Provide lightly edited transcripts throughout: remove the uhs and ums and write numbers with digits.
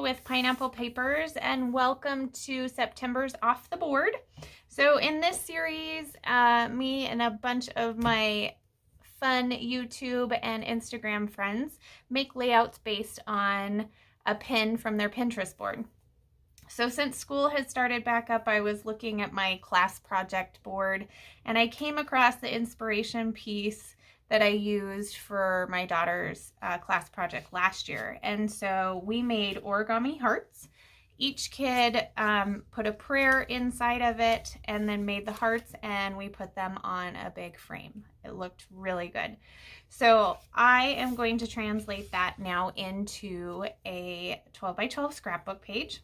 with Pineapple Papers, and welcome to September's Off the Board. So in this series, me and a bunch of my fun YouTube and Instagram friends make layouts based on a pin from their Pinterest board. So since school has started back up, I was looking at my class project board and I came across the inspiration piece that I used for my daughter's class project last year. And so we made origami hearts. Each kid put a prayer inside of it and then made the hearts, and we put them on a big frame. It looked really good. So I am going to translate that now into a 12 by 12 scrapbook page.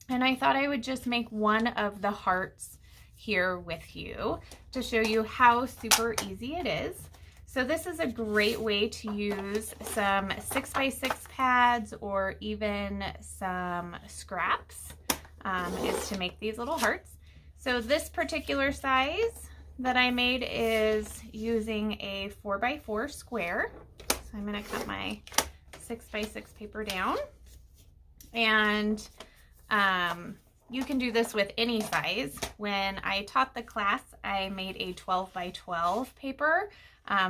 And I thought I would just make one of the hearts here with you to show you how super easy it is. So this is a great way to use some 6x6 pads or even some scraps, is to make these little hearts. So this particular size that I made is using a 4x4 square. So I'm going to cut my 6x6 paper down, and you can do this with any size. When I taught the class, I made a 12 by 12 paper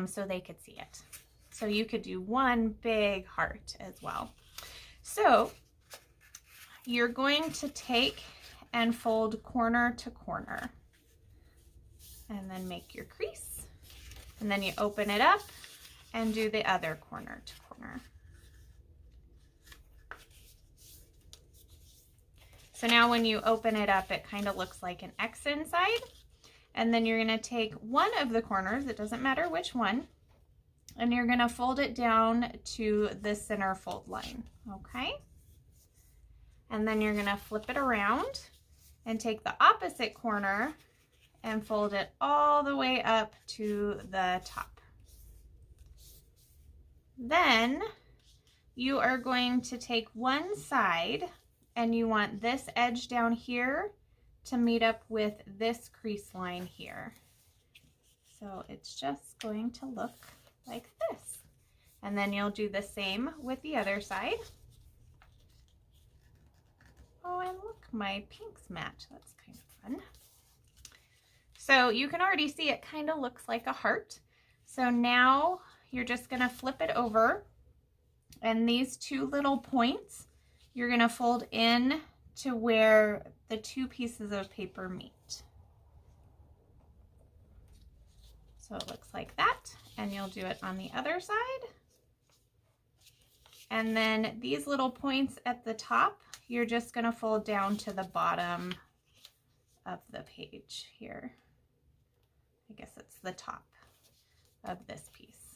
so they could see it. So you could do one big heart as well. So you're going to take and fold corner to corner and then make your crease. And then you open it up and do the other corner to corner. So now when you open it up, it kind of looks like an X inside. And then you're going to take one of the corners, it doesn't matter which one, and you're going to fold it down to the center fold line, okay? And then you're going to flip it around and take the opposite corner and fold it all the way up to the top. Then you are going to take one side, and you want this edge down here to meet up with this crease line here. So it's just going to look like this. And then you'll do the same with the other side. Oh, and look, my pinks match. That's kind of fun. So you can already see it kind of looks like a heart. So now you're just gonna flip it over, and these two little points, you're gonna fold in to where the two pieces of paper meet. So it looks like that, and you'll do it on the other side. And then these little points at the top, you're just gonna fold down to the bottom of the page here. I guess it's the top of this piece.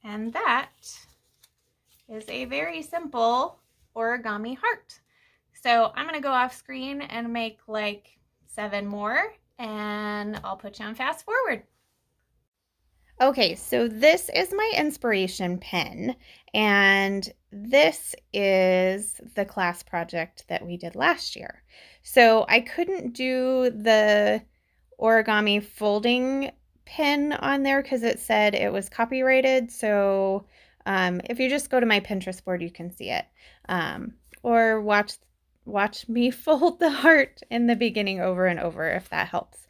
And that is a very simple origami heart. So I'm gonna go off screen and make like 7 more, and I'll put you on fast forward. Okay, so this is my inspiration pen, and this is the class project that we did last year. So I couldn't do the origami folding pin on there because it said it was copyrighted. So if you just go to my Pinterest board, you can see it. Or watch me fold the heart in the beginning over and over if that helps.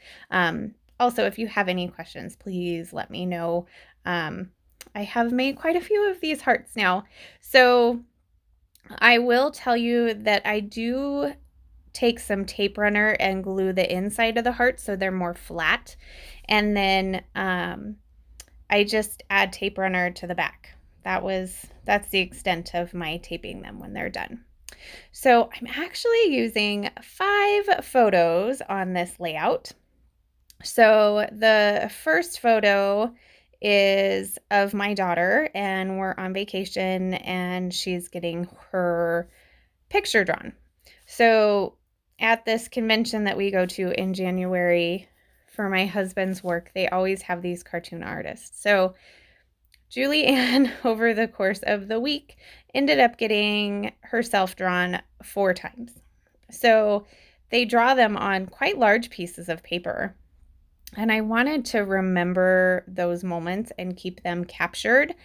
Also, if you have any questions, please let me know. I have made quite a few of these hearts now. So I will tell you that I do take some tape runner and glue the inside of the heart so they're more flat. And then I just add tape runner to the back. That's the extent of my taping them when they're done. So I'm actually using 5 photos on this layout. So the first photo is of my daughter, and we're on vacation and she's getting her picture drawn. So at this convention that we go to in January for my husband's work, they always have these cartoon artists. So Julie Ann, over the course of the week, ended up getting herself drawn 4 times. So they draw them on quite large pieces of paper. And I wanted to remember those moments and keep them captured.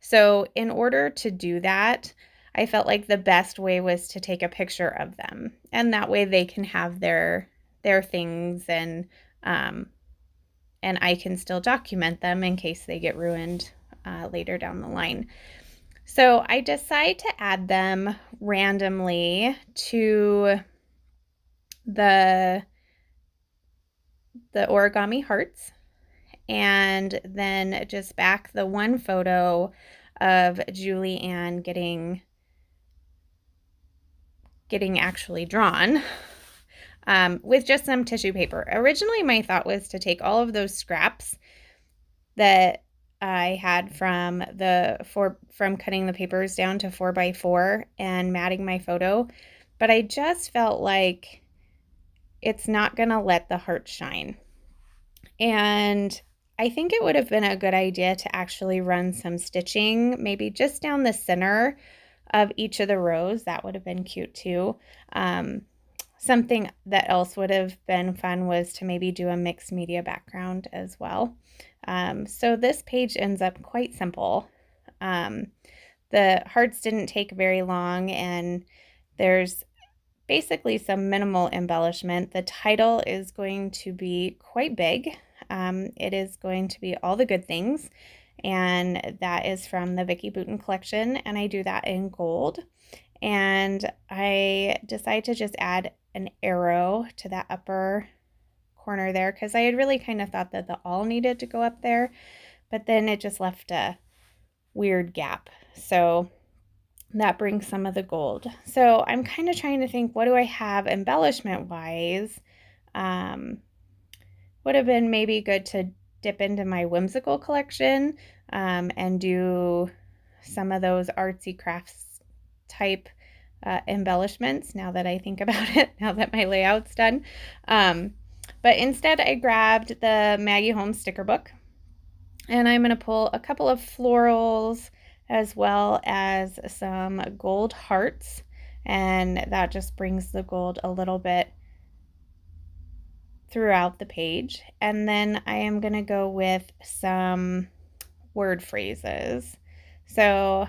So in order to do that, I felt like the best way was to take a picture of them, and that way they can have their things, and I can still document them in case they get ruined later down the line. So I decide to add them randomly to the origami hearts, and then just back the one photo of Julie Ann getting actually drawn with just some tissue paper. Originally, my thought was to take all of those scraps that I had from cutting the papers down to 4x4 and matting my photo, but I just felt like it's not gonna let the heart shine. And I think it would have been a good idea to actually run some stitching, maybe just down the center of each of the rows. That would have been cute too. Something that else would have been fun was to maybe do a mixed media background as well. So this page ends up quite simple. The hearts didn't take very long, and there's basically some minimal embellishment. The title is going to be quite big. It is going to be All the Good Things, and that is from the Vicki Boutin collection, and I do that in gold. And I decided to just add an arrow to that upper corner there, because I had really kind of thought that the all needed to go up there, but then it just left a weird gap. So that brings some of the gold. So I'm kind of trying to think, what do I have embellishment wise? Would have been maybe good to dip into my whimsical collection and do some of those artsy crafts type embellishments, now that I think about it, now that my layout's done. But instead I grabbed the Maggie Holmes sticker book, and I'm going to pull a couple of florals as well as some gold hearts, and that just brings the gold a little bit throughout the page. And then I am going to go with some word phrases. So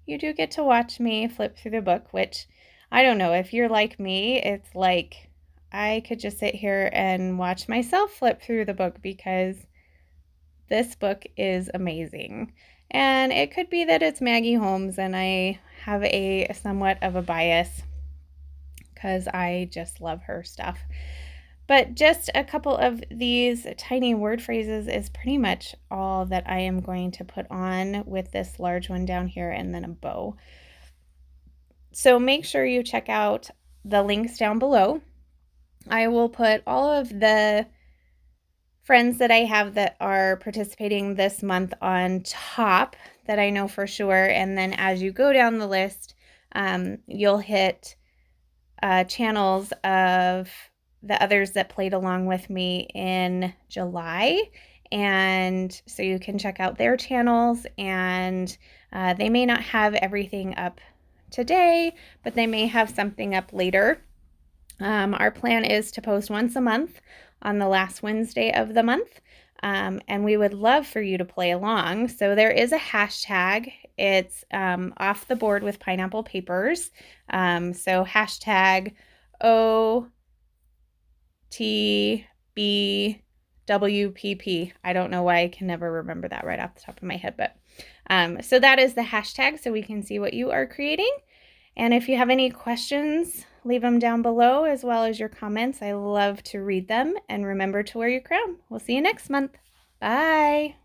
you do get to watch me flip through the book, which I don't know, if you're like me, it's like I could just sit here and watch myself flip through the book, because this book is amazing. And it could be that it's Maggie Holmes and I have a somewhat of a bias because I just love her stuff. But just a couple of these tiny word phrases is pretty much all that I am going to put on with this large one down here, and then a bow. So make sure you check out the links down below. I will put all of the friends that I have that are participating this month on top, that I know for sure. And then as you go down the list, you'll hit channels of the others that played along with me in July. And so you can check out their channels, and they may not have everything up today, but they may have something up later. Our plan is to post once a month on the last Wednesday of the month, and we would love for you to play along. So there is a hashtag. It's Off the Board with Pineapple Papers. So hashtag OTBWPP. I don't know why I can never remember that right off the top of my head, but so that is the hashtag, so we can see what you are creating. And if you have any questions, leave them down below, as well as your comments. I love to read them. And remember to wear your crown. We'll see you next month. Bye.